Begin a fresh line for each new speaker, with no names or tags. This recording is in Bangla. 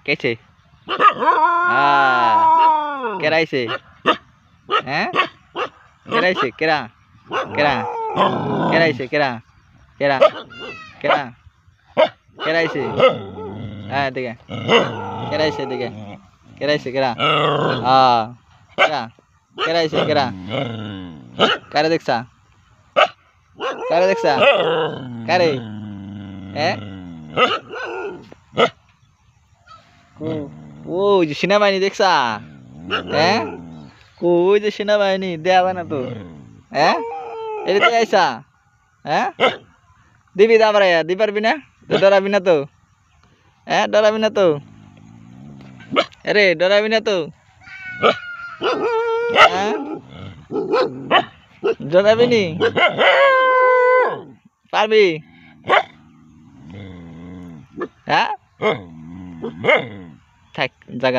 কেছে কেরাইছে হ্যাঁ কেরাইছে কেরা কেরা কেরাইছে কেরা কেরা কেরা কেরাইছে হ্যাঁ দিকে কেরাইছে দিকে কেরাইছে কেরা কেরা কেরাইছে কেরা কারে দেখছা কারে দেখছা কারে হ্যাঁ ওই যে সেনাবাহিনী দেখছা হ্যাঁ ওই যে সেনাবাহিনী দেওয়া না তো হ্যাঁ এটা আইসা হ্যাঁ দিবি দাবার দি পারবি না ডরাবি না তো হ্যাঁ ডরাবি না তো আরে ডরাবি না তো হ্যাঁ ডরাবি নি পারবি হ্যাঁ থাক জায়গা